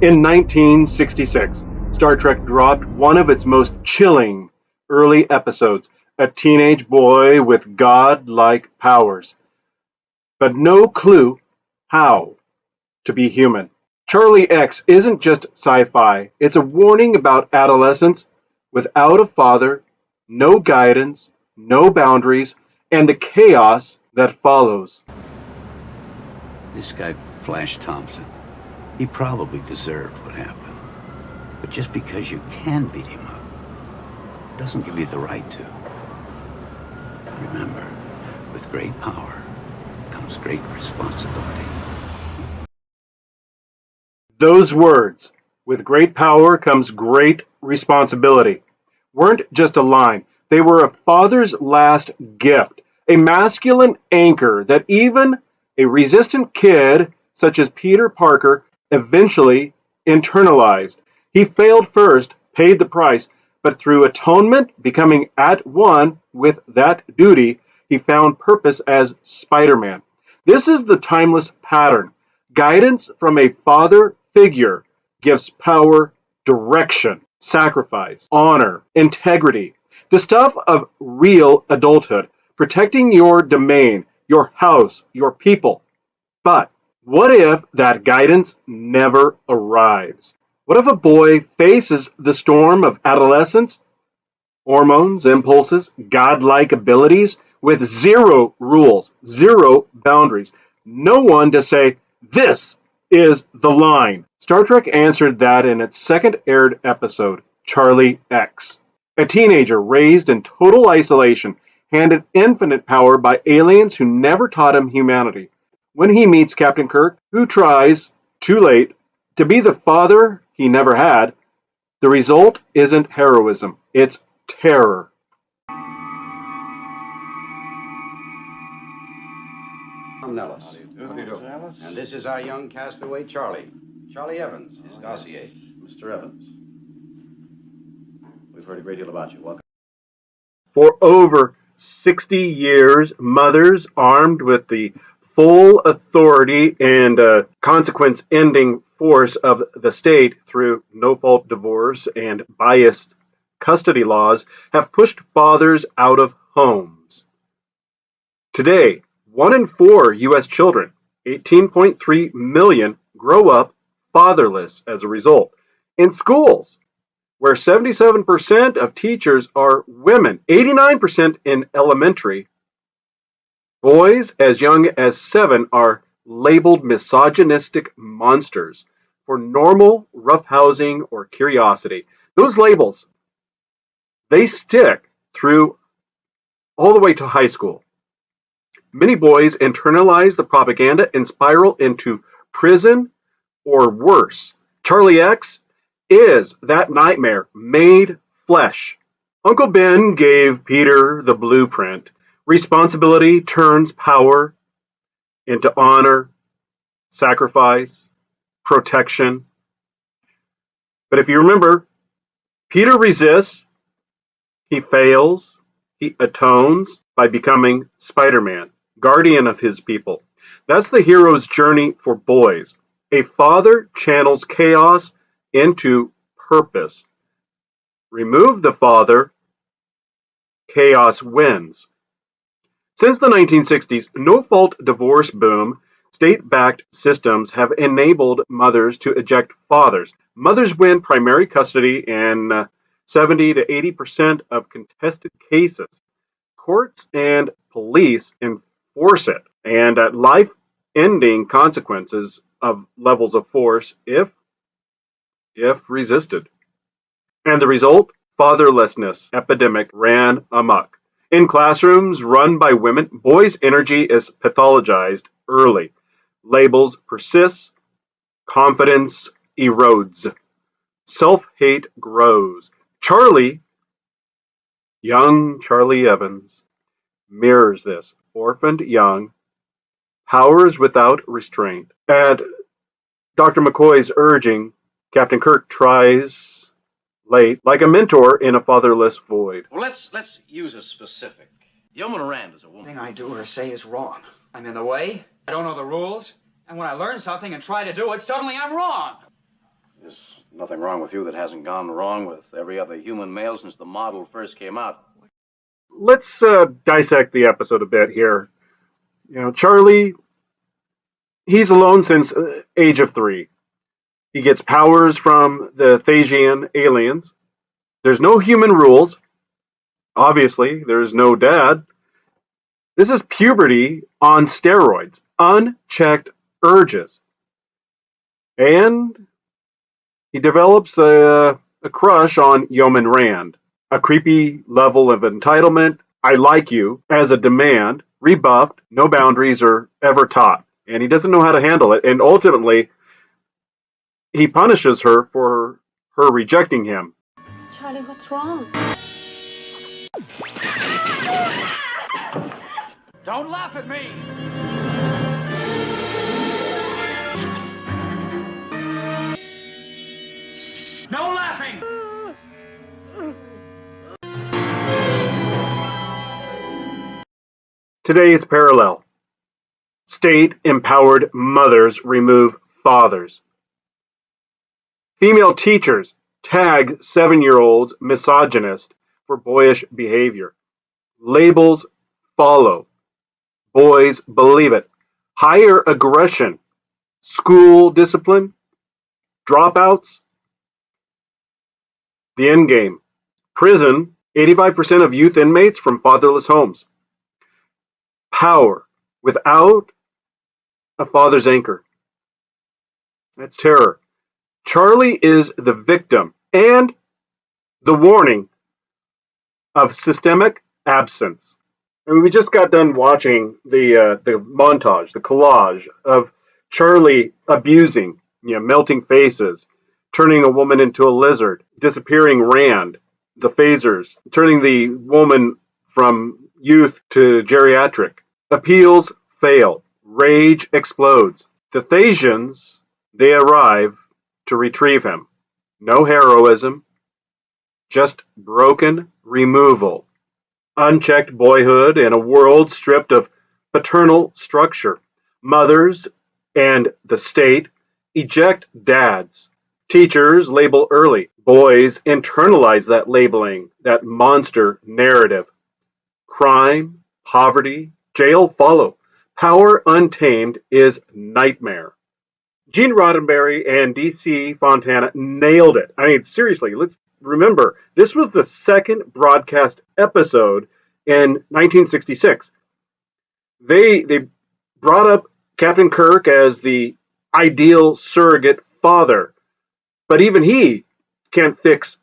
In 1966, Star Trek dropped one of its most chilling early episodes, a teenage boy with god-like powers, but no clue how to be human. Charlie X isn't just sci-fi, it's a warning about adolescence without a father, no guidance, no boundaries, and the chaos that follows. This guy, Flash Thompson, he probably deserved what happened. But just because you can beat him up doesn't give you the right to. Remember, with great power comes great responsibility. Those words, with great power comes great responsibility, weren't just a line. They were a father's last gift, a masculine anchor that even a resistant kid such as Peter Parker eventually internalized. He failed first, paid the price, but through atonement, becoming at one with that duty, he found purpose as Spider-Man. This is the timeless pattern. Guidance from a father figure gives power, direction, sacrifice, honor, integrity, the stuff of real adulthood, protecting your domain, your house, your people. But what if that guidance never arrives? What if a boy faces the storm of adolescence, hormones, impulses, godlike abilities, with zero rules, zero boundaries, no one to say, this is the line? Star Trek answered that in its second aired episode, Charlie X. A teenager raised in total isolation, handed infinite power by aliens who never taught him humanity. When he meets Captain Kirk, who tries, too late, to be the father he never had, the result isn't heroism, it's terror. I'm Nellis. How do you do? And this is our young castaway, Charlie. Charlie Evans, his dossier. Mr. Evans. We've heard a great deal about you. Welcome. For over 60 years, mothers armed with the full authority and consequence-ending force of the state through no-fault divorce and biased custody laws have pushed fathers out of homes. Today, 1 in 4 U.S. children, 18.3 million, grow up fatherless as a result. In schools, where 77% of teachers are women, 89% in elementary, boys as young as 7 are labeled misogynistic monsters for normal roughhousing or curiosity. Those labels, they stick through all the way to high school. Many boys internalize the propaganda and spiral into prison or worse. Charlie X is that nightmare made flesh. Uncle Ben gave Peter the blueprint. Responsibility turns power into honor, sacrifice, protection. But if you remember, Peter resists, he fails, he atones by becoming Spider-Man, guardian of his people. That's the hero's journey for boys. A father channels chaos into purpose. Remove the father, chaos wins. Since the 1960s, no-fault divorce boom, state-backed systems have enabled mothers to eject fathers. Mothers win primary custody in 70 to 80% of contested cases. Courts and police enforce it, and at life-ending consequences of levels of force if resisted. And the result? Fatherlessness epidemic ran amok. In classrooms run by women, boys' energy is pathologized early. Labels persist, confidence erodes, self-hate grows. Young Charlie Evans, mirrors this. Orphaned young, powers without restraint. At Dr. McCoy's urging, Captain Kirk tries late, like a mentor in a fatherless void. Well, let's use a specific. Yoma Rand is a woman. Everything I do or say is wrong. I'm in the way. I don't know the rules. And when I learn something and try to do it, suddenly I'm wrong. There's nothing wrong with you that hasn't gone wrong with every other human male since the model first came out. Let's dissect the episode a bit here. Charlie, he's alone since age of 3. He gets powers from the Thasian aliens. There's no human rules. Obviously, there's no dad. This is puberty on steroids, unchecked urges. And he develops a crush on Yeoman Rand, a creepy level of entitlement. I like you as a demand, rebuffed, no boundaries are ever taught. And he doesn't know how to handle it. And ultimately, he punishes her for her rejecting him. Charlie, what's wrong? Don't laugh at me! No laughing! Today's parallel. State-empowered mothers remove fathers. Female teachers tag 7-year-olds misogynist for boyish behavior. Labels follow. Boys believe it. Higher aggression. School discipline. Dropouts. The end game. Prison. 85% of youth inmates from fatherless homes. Power without a father's anchor. That's terror. Charlie is the victim and the warning of systemic absence. And we just got done watching the montage, the collage of Charlie abusing, melting faces, turning a woman into a lizard, disappearing Rand, the phasers, turning the woman from youth to geriatric. Appeals fail. Rage explodes. The Thasians, they arrive to retrieve him. No heroism, just broken removal. Unchecked boyhood in a world stripped of paternal structure. Mothers and the state eject dads. Teachers label early. Boys internalize that labeling, that monster narrative. Crime, poverty, jail follow. Power untamed is nightmare. Gene Roddenberry and D.C. Fontana nailed it. I mean, seriously, let's remember, this was the second broadcast episode in 1966. They brought up Captain Kirk as the ideal surrogate father, but even he can't fix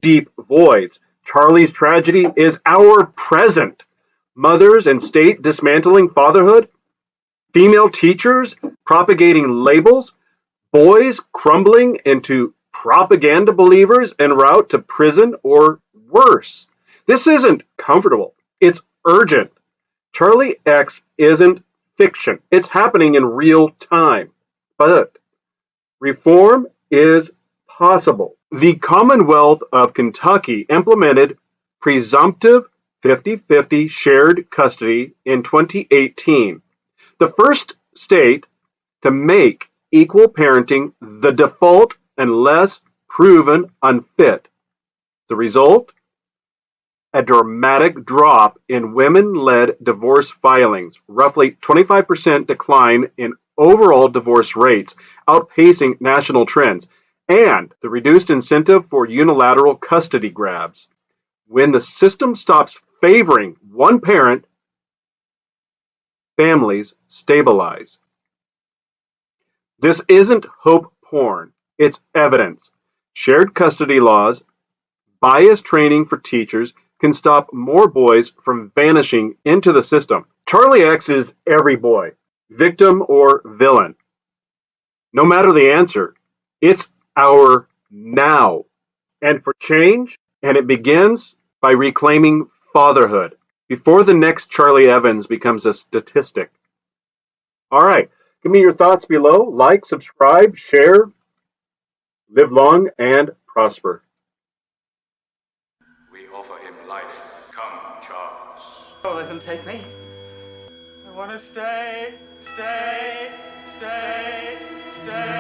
deep voids. Charlie's tragedy is our present. Mothers and state dismantling fatherhood, female teachers propagating labels, boys crumbling into propaganda believers en route to prison or worse. This isn't comfortable. It's urgent. Charlie X isn't fiction. It's happening in real time. But reform is possible. The Commonwealth of Kentucky implemented presumptive 50-50 shared custody in 2018. The first state to make equal parenting the default unless proven unfit. The result? A dramatic drop in women-led divorce filings, roughly 25% decline in overall divorce rates, outpacing national trends, and the reduced incentive for unilateral custody grabs. When the system stops favoring one parent, families stabilize. This isn't hope porn, it's evidence. Shared custody laws, bias training for teachers can stop more boys from vanishing into the system. Charlie X is every boy, victim or villain. No matter the answer, it's our now. And for change, and it begins by reclaiming fatherhood before the next Charlie Evans becomes a statistic. All right, give me your thoughts below. Like, subscribe, share. Live long and prosper. We offer him life. Come, Charles. Oh, let them take me. I want to stay, stay, stay, stay.